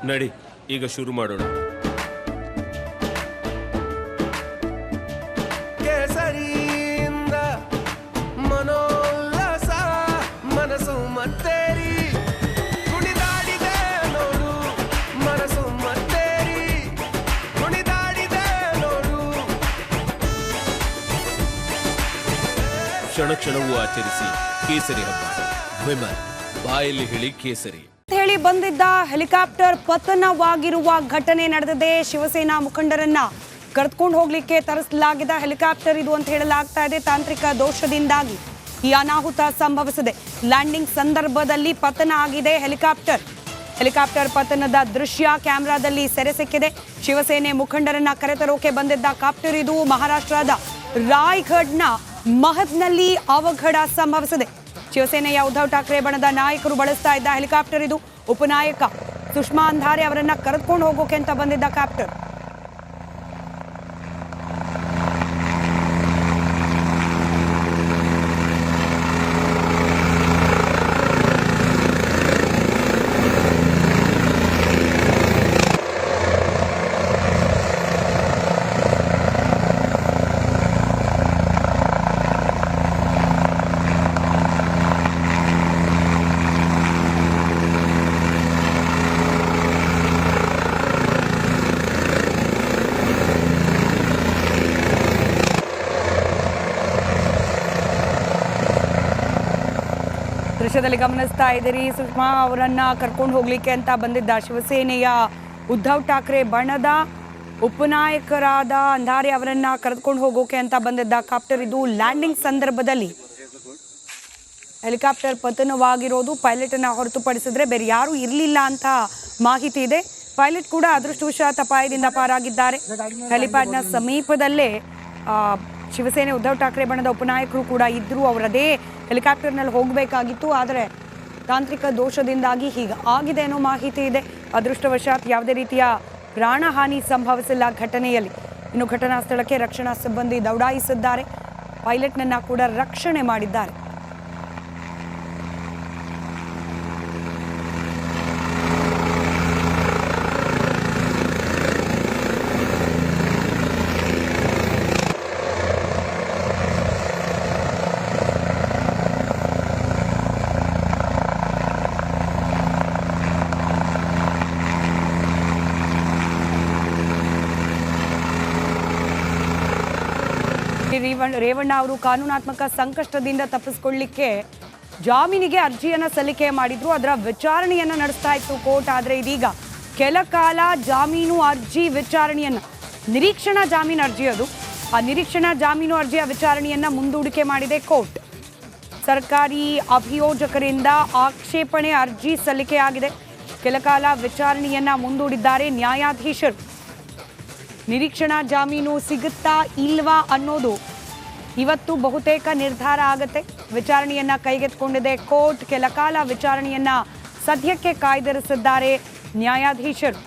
ನಡಿ ಈಗ ಶುರು ಮಾಡೋಣ. ಕೇಸರಿಯಿಂದ ಮನೋಲ್ಲಾಸ ಮನಸ್ಸು ಮತ್ತೇರಿ ಕುಣಿದಾಡಿದೆ ನೋಡು, ಮನಸ್ಸು ಮತ್ತೇರಿ ಕುಣಿದಾಡಿದೆ ನೋಡು. ಕ್ಷಣ ಕ್ಷಣವೂ ಆಚರಿಸಿ ಕೇಸರಿ ಹಬ್ಬ. ವಿಮಲ್ ಬಾಯಲ್ಲಿ ಹೇಳಿ ಕೇಸರಿ ಹೇಳಿ ಬಂದಿದ್ದ ಹೆಲಿಕಾಪ್ಟರ್ ಪತನವಾಗಿರುವ ಘಟನೆ ನಡೆದಿದೆ. ಶಿವಸೇನಾ ಮುಖಂಡರನ್ನ ಕರೆದುಕೊಂಡು ಹೋಗ್ಲಿಕ್ಕೆ ತರಿಸಲಾಗಿದ್ದ ಹೆಲಿಕಾಪ್ಟರ್ ಇದು ಅಂತ ಹೇಳಲಾಗ್ತಾ ಇದೆ. ತಾಂತ್ರಿಕ ದೋಷದಿಂದಾಗಿ ಈ ಅನಾಹುತ ಸಂಭವಿಸಿದೆ. ಲ್ಯಾಂಡಿಂಗ್ ಸಂದರ್ಭದಲ್ಲಿ ಪತನ ಆಗಿದೆ ಹೆಲಿಕಾಪ್ಟರ್ ಪತನದ ದೃಶ್ಯ ಕ್ಯಾಮೆರಾದಲ್ಲಿ ಸೆರೆ ಸಿಕ್ಕಿದೆ. ಶಿವಸೇನೆ ಮುಖಂಡರನ್ನ ಕರೆತರೋಕೆ ಬಂದಿದ್ದ ಕಾಪ್ಟರ್ ಇದು. ಮಹಾರಾಷ್ಟ್ರದ ರಾಯ್ಗಢ್ನ ಮಹದ್ನಲ್ಲಿ ಅವಘಡ ಸಂಭವಿಸಿದೆ. ಶಿವಸೇನೆಯ ಉದ್ಧವ್ ಠಾಕ್ರೆ ಬಣದ ನಾಯಕರು ಬಳಸ್ತಾ ಇದ್ದ ಹೆಲಿಕಾಪ್ಟರ್ ಇದು. ಉಪನಾಯಕ ಸುಷ್ಮಾ ಅಂಧಾರೆ ಅವರನ್ನ ಕರೆದುಕೊಂಡು ಹೋಗೋಕೆ ಅಂತ ಬಂದಿದ್ದ ಕಾಪ್ಟರ್. ದೃಶ್ಯದಲ್ಲಿ ಗಮನಿಸ್ತಾ ಇದ್ದೀರಿ, ಸುಷ್ಮಾ ಅವರನ್ನ ಕರ್ಕೊಂಡು ಹೋಗ್ಲಿಕ್ಕೆ ಅಂತ ಬಂದಿದ್ದ ಶಿವಸೇನೆಯ ಉದ್ಧವ್ ಠಾಕ್ರೆ ಬಣದ ಉಪನಾಯಕರಾದ ಅಂಧಾರೆ ಅವರನ್ನ ಕರೆದುಕೊಂಡು ಹೋಗೋಕೆ ಅಂತ ಬಂದಿದ್ದ ಕಾಪ್ಟರ್ ಇದು. ಲ್ಯಾಂಡಿಂಗ್ ಸಂದರ್ಭದಲ್ಲಿ ಹೆಲಿಕಾಪ್ಟರ್ ಪತನವಾಗಿರೋದು. ಪೈಲಟ್ ಅನ್ನ ಹೊರತುಪಡಿಸಿದ್ರೆ ಬೇರೆ ಯಾರು ಇರಲಿಲ್ಲ ಅಂತ ಮಾಹಿತಿ ಇದೆ. ಪೈಲಟ್ ಕೂಡ ಅದೃಷ್ಟವಶಾತ್ ಅಪಾಯದಿಂದ ಪಾರಾಗಿದ್ದಾರೆ. ಹೆಲಿಪ್ಯಾಡ್ನ ಸಮೀಪದಲ್ಲೇ ಶಿವಸೇನೆ ಉದ್ಧವ್ ಠಾಕ್ರೆ ಬಣದ ಉಪನಾಯಕರು ಕೂಡ ಇದ್ರು. ಅವರದೇ ಹೆಲಿಕಾಪ್ಟರ್ನಲ್ಲಿ ಹೋಗಬೇಕಾಗಿತ್ತು, ಆದರೆ ತಾಂತ್ರಿಕ ದೋಷದಿಂದಾಗಿ ಹೀಗೆ ಆಗಿದೆ ಅನ್ನೋ ಮಾಹಿತಿ ಇದೆ. ಅದೃಷ್ಟವಶಾತ್ ಯಾವುದೇ ರೀತಿಯ ಪ್ರಾಣಹಾನಿ ಸಂಭವಿಸಿಲ್ಲ ಘಟನೆಯಲ್ಲಿ. ಇನ್ನು ಘಟನಾ ಸ್ಥಳಕ್ಕೆ ರಕ್ಷಣಾ ಸಿಬ್ಬಂದಿ ದೌಡಾಯಿಸಿದ್ದಾರೆ. ಪೈಲಟ್ನನ್ನ ಕೂಡ ರಕ್ಷಣೆ ಮಾಡಿದ್ದಾರೆ. ರೇವಣ್ಣ ಅವರು ಕಾನೂನಾತ್ಮಕ ಸಂಕಷ್ಟದಿಂದ ತಪ್ಪಿಸಿಕೊಳ್ಳಲಿಕ್ಕೆ ಜಾಮೀನಿಗೆ ಅರ್ಜಿಯನ್ನು ಸಲ್ಲಿಕೆ ಮಾಡಿದ್ರು. ಅದರ ವಿಚಾರಣೆಯನ್ನು ನಡೆಸ್ತಾ ಇತ್ತು ಕೋರ್ಟ್. ಆದರೆ ಇದೀಗ ಕೆಲ ಕಾಲ ಜಾಮೀನು ಅರ್ಜಿ ವಿಚಾರಣೆಯನ್ನು, ನಿರೀಕ್ಷಣಾ ಜಾಮೀನು ಅರ್ಜಿ ಅದು, ಆ ನಿರೀಕ್ಷಣಾ ಜಾಮೀನು ಅರ್ಜಿಯ ವಿಚಾರಣೆಯನ್ನು ಮುಂದೂಡಿಕೆ ಮಾಡಿದೆ ಕೋರ್ಟ್. ಸರ್ಕಾರಿ ಅಭಿಯೋಜಕರಿಂದ ಆಕ್ಷೇಪಣೆ ಅರ್ಜಿ ಸಲ್ಲಿಕೆಯಾಗಿದೆ. ಕೆಲ ಕಾಲ ವಿಚಾರಣೆಯನ್ನು ಮುಂದೂಡಿದ್ದಾರೆ ನ್ಯಾಯಾಧೀಶರು. ನಿರೀಕ್ಷಣಾ ಜಾಮೀನು ಸಿಗುತ್ತಾ ಇಲ್ವಾ ಅನ್ನೋದು ಇವತ್ತು ಬಹುತೇಕ ನಿರ್ಧಾರ ಆಗುತ್ತೆ. ವಿಚಾರಣೆಯನ್ನ ಕೈಗೆತ್ತಿಕೊಂಡಿದೆ ಕೋರ್ಟ್. ಕೆಲ ಕಾಲ ವಿಚಾರಣೆಯನ್ನ ಸದ್ಯಕ್ಕೆ ಕಾಯ್ದಿರಿಸಿದ್ದಾರೆ ನ್ಯಾಯಾಧೀಶರು.